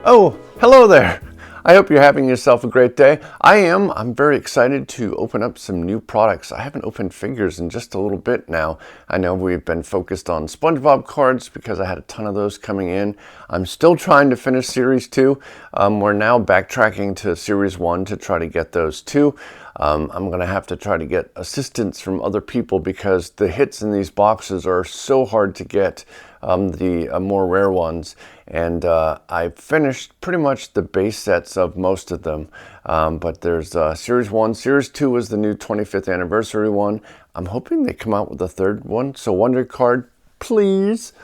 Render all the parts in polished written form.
Oh, hello there. I hope you're having yourself a great day. I am. I'm very excited to open up some new products. I haven't opened figures in just a little bit now. I know we've been focused on SpongeBob cards because I had a ton of those coming in. I'm still trying to finish Series 2. We're now backtracking to Series 1 to try to get those too. I'm going to have to try to get assistance from other people because the hits in these boxes are so hard to get, the more rare ones. And I finished pretty much the base sets of most of them. But there's Series 1. Series 2 is the new 25th anniversary one. I'm hoping they come out with a third one. So Wonder Card, please.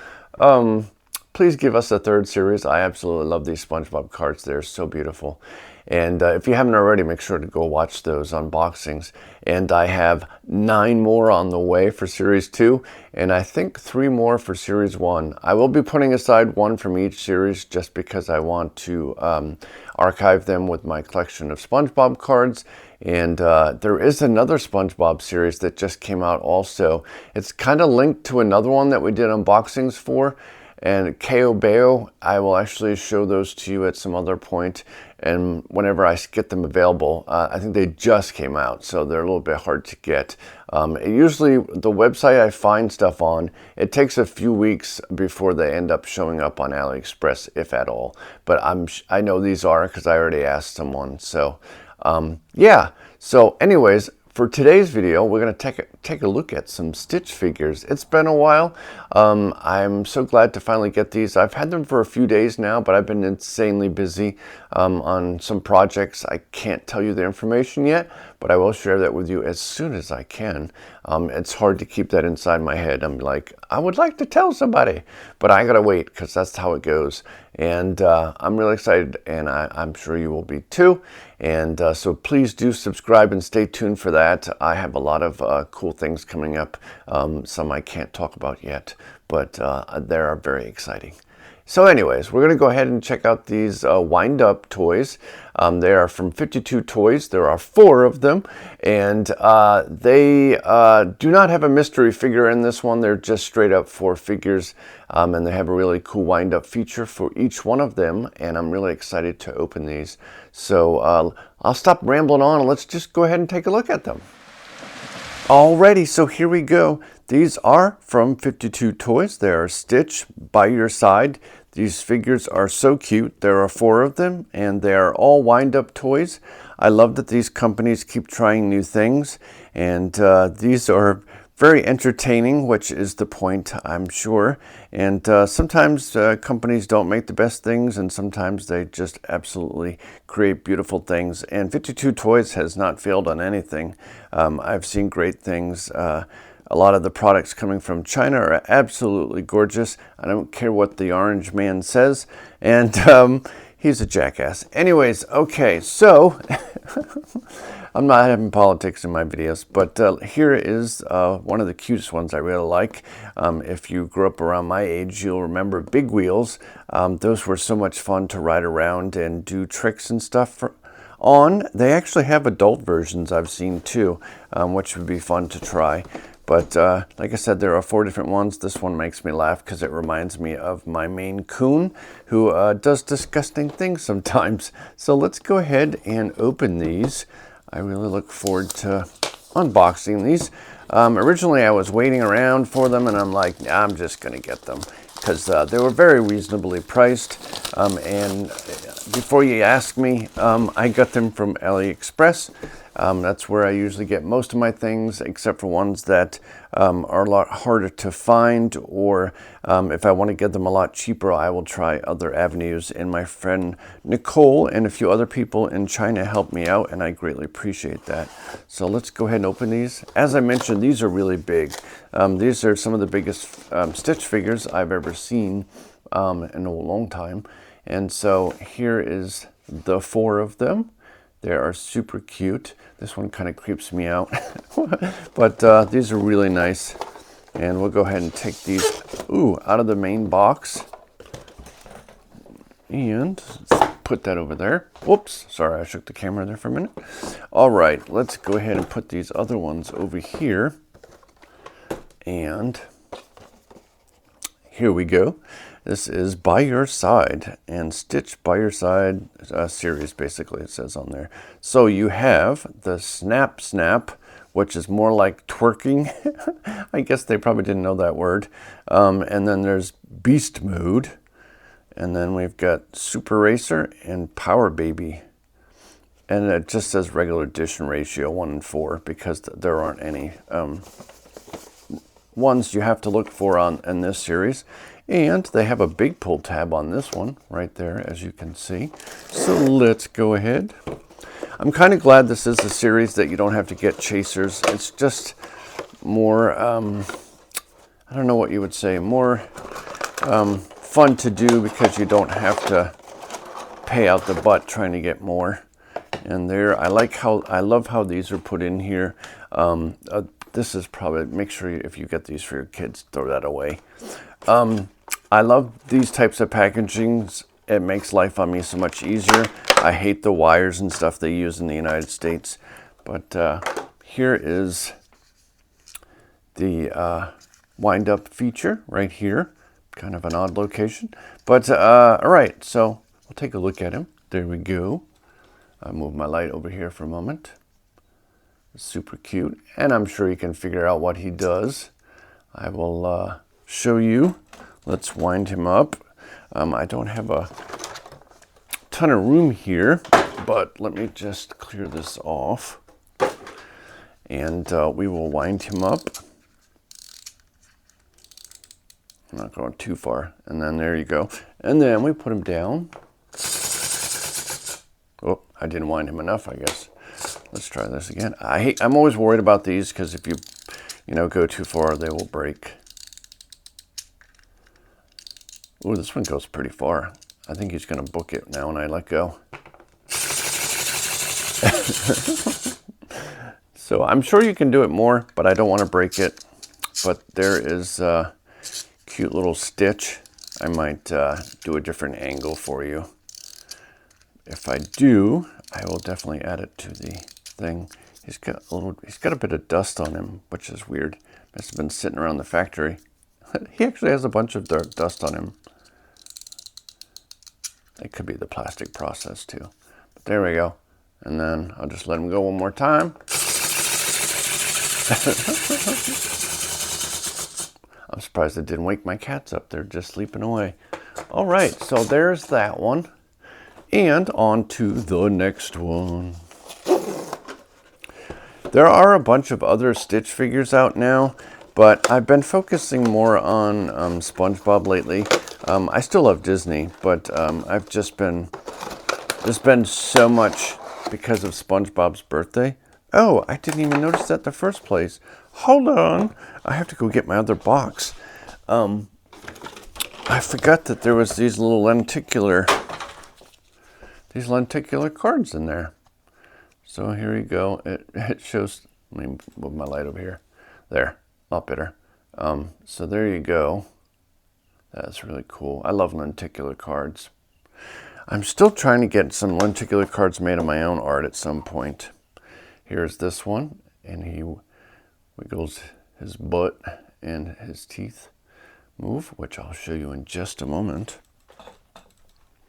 Please give us a third series. I absolutely love these SpongeBob cards. They're so beautiful. And if you haven't already, make sure to go watch those unboxings. And I have 9 more on the way for Series 2, and I think 3 more for Series 1. I will be putting aside 1 from each series just because I want to archive them with my collection of SpongeBob cards. And there is another SpongeBob series that just came out also. It's kind of linked to another one that we did unboxings for. And K.O. Bayo, I will actually show those to you at some other point, and whenever I get them available. I think they just came out, so they're a little bit hard to get. Usually the website I find stuff on, it takes a few weeks before they end up showing up on AliExpress, if at all. But I know these are because I already asked someone. So yeah, so anyways, for today's video, we're going to take a look at some Stitch figures. It's been a while. I'm so glad to finally get these. I've had them for a few days now, but I've been insanely busy on some projects. I can't tell you the information yet, but I will share that with you as soon as I can. It's hard to keep that inside my head. I'm like, I would like to tell somebody, but I gotta wait because that's how it goes. And I'm really excited, and I'm sure you will be too. And so please do subscribe and stay tuned for that. I have a lot of cool things coming up. Some I can't talk about yet, but they are very exciting. So anyways, we're going to go ahead and check out these wind-up toys. They are from 52 Toys. There are 4 of them, and they do not have a mystery figure in this one. They're just straight up 4 figures, and they have a really cool wind-up feature for each one of them, and I'm really excited to open these. So I'll stop rambling on, and let's just go ahead and take a look at them. Alrighty, so here we go. These are from 52 Toys. They are Stitch by your side. These figures are so cute. There are 4 of them, and they are all wind-up toys. I love that these companies keep trying new things, and these are very entertaining, which is the point, I'm sure. And sometimes companies don't make the best things, and sometimes they just absolutely create beautiful things. And 52 Toys has not failed on anything. I've seen great things. A lot of the products coming from China are absolutely gorgeous. I don't care what the orange man says. And he's a jackass. Anyways, okay, so I'm not having politics in my videos, but here is one of the cutest ones I really like. If you grew up around my age, you'll remember Big Wheels. Those were so much fun to ride around and do tricks and stuff on. They actually have adult versions I've seen too, which would be fun to try. But like I said, there are 4 different ones. This one makes me laugh because it reminds me of my Maine Coon, who does disgusting things sometimes. So let's go ahead and open these. I really look forward to unboxing these. Originally, I was waiting around for them, and I'm like, nah, I'm just going to get them because they were very reasonably priced. And before you ask me, I got them from AliExpress. That's where I usually get most of my things, except for ones that are a lot harder to find, or if I want to get them a lot cheaper, I will try other avenues. And my friend Nicole and a few other people in China helped me out, and I greatly appreciate that. So let's go ahead and open these. As I mentioned, these are really big. These are some of the biggest Stitch figures I've ever seen in a long time. And so here is the 4 of them. They are super cute. This one kind of creeps me out, but these are really nice. And we'll go ahead and take these out of the main box. And let's put that over there. Whoops, sorry, I shook the camera there for a minute. All right, let's go ahead and put these other ones over here. And here we go. This is By Your Side, and Stitch By Your Side series, basically, it says on there. So you have the Snap Snap, which is more like twerking. I guess they probably didn't know that word. And then there's Beast Mode. And then we've got Super Racer and Power Baby. And it just says regular addition ratio 1:4 because there aren't any ones you have to look for in this series. And they have a big pull tab on this one right there, as you can see. So let's go ahead. I'm kind of glad this is a series that you don't have to get chasers. It's just more, I don't know what you would say, more fun to do because you don't have to pay out the butt trying to get more. And there, I love how these are put in here. This is probably, make sure if you get these for your kids, throw that away. I love these types of packagings. It makes life on me so much easier. I hate the wires and stuff they use in the United States. But here is the wind-up feature right here. Kind of an odd location. But all right, so we'll take a look at him. There we go. I'll move my light over here for a moment. Super cute. And I'm sure you can figure out what he does. I will show you. Let's wind him up. I don't have a ton of room here, but let me just clear this off. And we will wind him up. I'm not going too far. And then there you go. And then we put him down. Oh, I didn't wind him enough, I guess. Let's try this again. I'm always worried about these because if you go too far, they will break. Oh, this one goes pretty far. I think he's going to book it now when I let go. So I'm sure you can do it more, but I don't want to break it. But there is a cute little Stitch. I might do a different angle for you. If I do, I will definitely add it to the thing. He's got a bit of dust on him, which is weird. Must have been sitting around the factory. He actually has a bunch of dust on him. It could be the plastic process too. But there we go. And then I'll just let him go one more time. I'm surprised it didn't wake my cats up. They're just sleeping away. All right, so there's that one. And on to the next one. There are a bunch of other Stitch figures out now, but I've been focusing more on SpongeBob lately. I still love Disney, but I've just been, there's been so much because of SpongeBob's birthday. Oh, I didn't even notice that in the first place. Hold on, I have to go get my other box. I forgot that there was these little lenticular cards in there. So here you go. It shows, let me move my light over here. There, a lot better. So there you go. That's really cool. I love lenticular cards. I'm still trying to get some lenticular cards made of my own art at some point. Here's this one, and he wiggles his butt and his teeth move, which I'll show you in just a moment.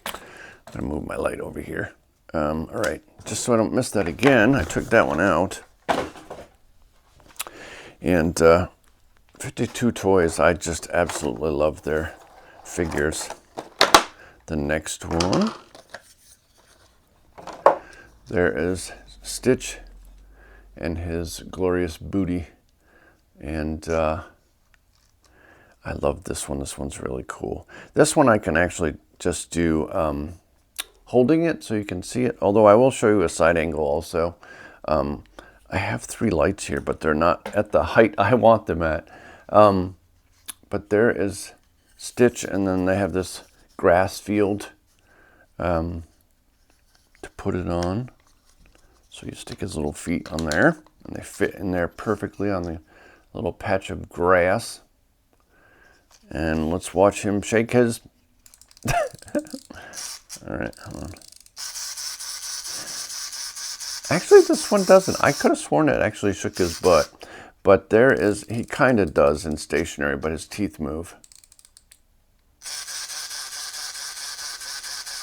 I'm gonna move my light over here. All right, just so I don't miss that again, I took that one out. And 52 Toys, I just absolutely love their figures. The next one, there is Stitch and his glorious booty. And I love this one. This one's really cool. This one I can actually just do holding it so you can see it. Although I will show you a side angle also. I have 3 lights here, but they're not at the height I want them at. But there is Stitch, and then they have this grass field to put it on. So you stick his little feet on there, and they fit in there perfectly on the little patch of grass. And let's watch him shake his... All right, hold on. Actually, this one doesn't. I could have sworn it actually shook his butt. But there is, he kind of does in stationary, but his teeth move.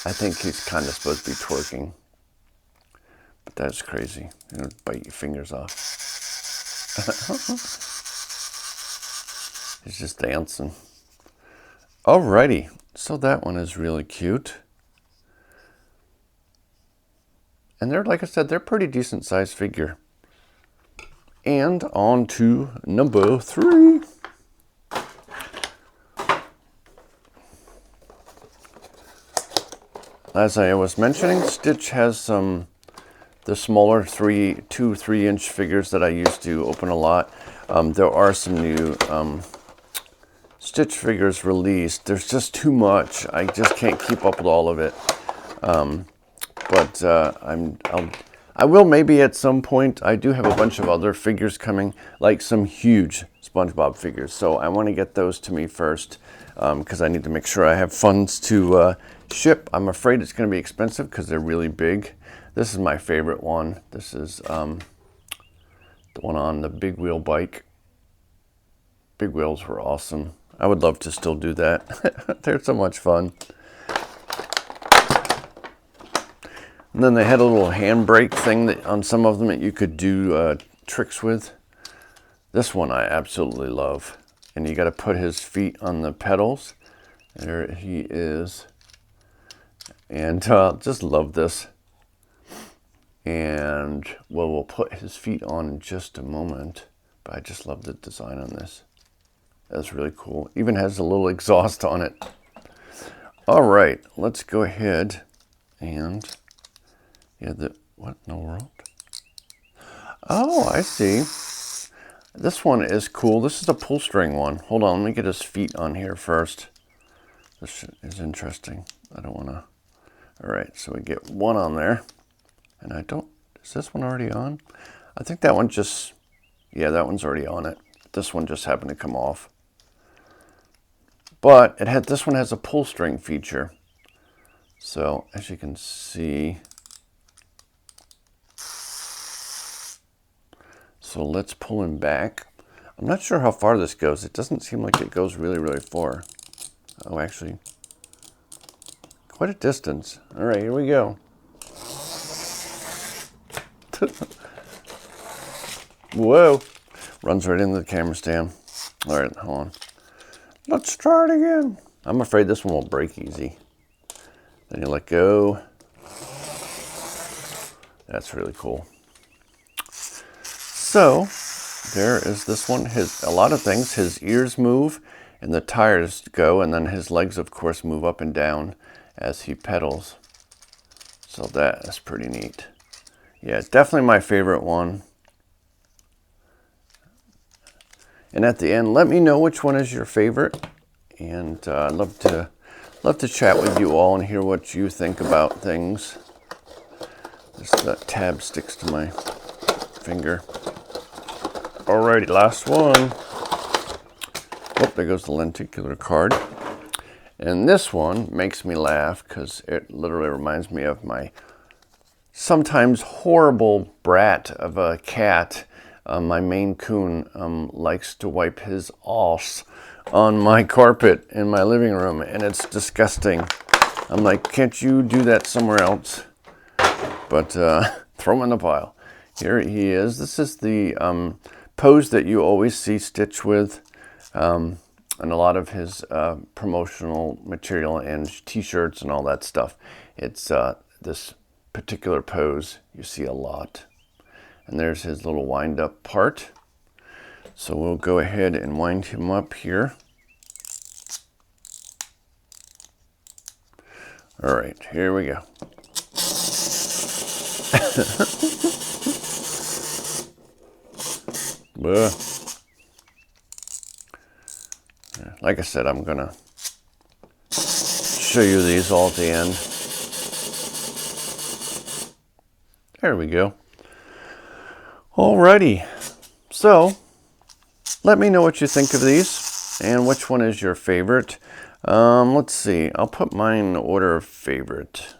I think he's kind of supposed to be twerking. But that's crazy. You know, bite your fingers off. He's just dancing. Alrighty. So that one is really cute. And they're, like I said, they're pretty decent sized figure. And on to number 3. As I was mentioning, Stitch has some the smaller 2-3-inch figures that I used to open a lot. There are some new Stitch figures released. There's just too much. I just can't keep up with all of it. But I will maybe at some point. I do have a bunch of other figures coming, like some huge SpongeBob figures. So I want to get those to me first because I need to make sure I have funds to ship. I'm afraid it's going to be expensive because they're really big. This is my favorite one. This is the one on the big wheel bike. Big wheels were awesome. I would love to still do that. They're so much fun. And then they had a little handbrake thing that on some of them that you could do tricks with. This one I absolutely love. And you got to put his feet on the pedals. There he is. And just love this. And well, we'll put his feet on in just a moment. But I just love the design on this. That's really cool. Even has a little exhaust on it. All right, let's go ahead and what in the world? Oh, I see. This one is cool. This is a pull string one. Hold on, let me get his feet on here first. This is interesting. I don't want to. All right, so we get one on there. And is this one already on? I think that one just, yeah, that one's already on it. This one just happened to come off. But this one has a pull string feature. So as you can see, so let's pull him back. I'm not sure how far this goes. It doesn't seem like it goes really, really far. Oh, actually, quite a distance. All right, here we go. Whoa. Runs right into the camera stand. All right, hold on. Let's try it again. I'm afraid this one won't break easy. Then you let go. That's really cool. So there is this one. A lot of things. His ears move and the tires go, and then his legs, of course, move up and down as he pedals. So that is pretty neat. Yeah, definitely my favorite one. And at the end, let me know which one is your favorite. And I'd love to chat with you all and hear what you think about things. That tab sticks to my finger. Alrighty, last one. Oh, there goes the lenticular card. And this one makes me laugh because it literally reminds me of my sometimes horrible brat of a cat. My Maine Coon likes to wipe his arse on my carpet in my living room, and it's disgusting. I'm like, can't you do that somewhere else? But throw him in the pile. Here he is. This is the pose that you always see Stitch with in a lot of his promotional material and t-shirts and all that stuff. It's this particular pose you see a lot. And there's his little wind up part. So we'll go ahead and wind him up here. All right, here we go. Like I said, I'm gonna show you these all at the end. There we go. Alrighty, so let me know what you think of these and which one is your favorite. Let's see, I'll put mine in order of favorite.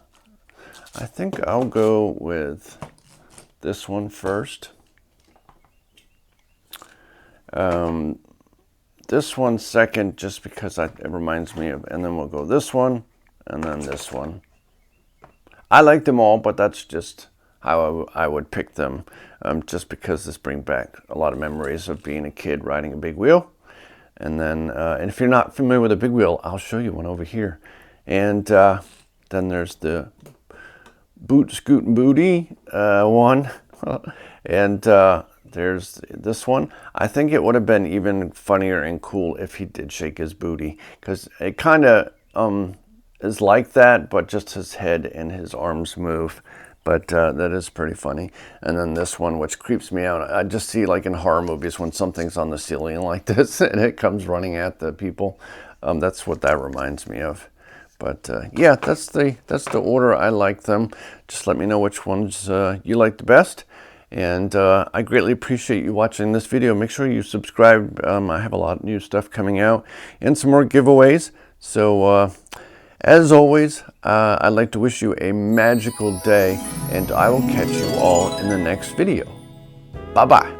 I think I'll go with this one first. This one second, just because it reminds me of, and then we'll go this one, and then this one. I like them all, but that's just how I would pick them, just because this brings back a lot of memories of being a kid riding a big wheel. And then, and if you're not familiar with a big wheel, I'll show you one over here. And then there's the Boot Scootin' Booty one. And there's this one. I think it would have been even funnier and cool if he did shake his booty, because it kind of is like that, but just his head and his arms move. But that is pretty funny. And then this one, which creeps me out, I just see like in horror movies when something's on the ceiling like this and it comes running at the people. That's what that reminds me of. But yeah, that's the order I like them. Just let me know which ones you like the best. And I greatly appreciate you watching this video. Make sure you subscribe. I have a lot of new stuff coming out and some more giveaways. So as always, I'd like to wish you a magical day, and I will catch you all in the next video. Bye-bye.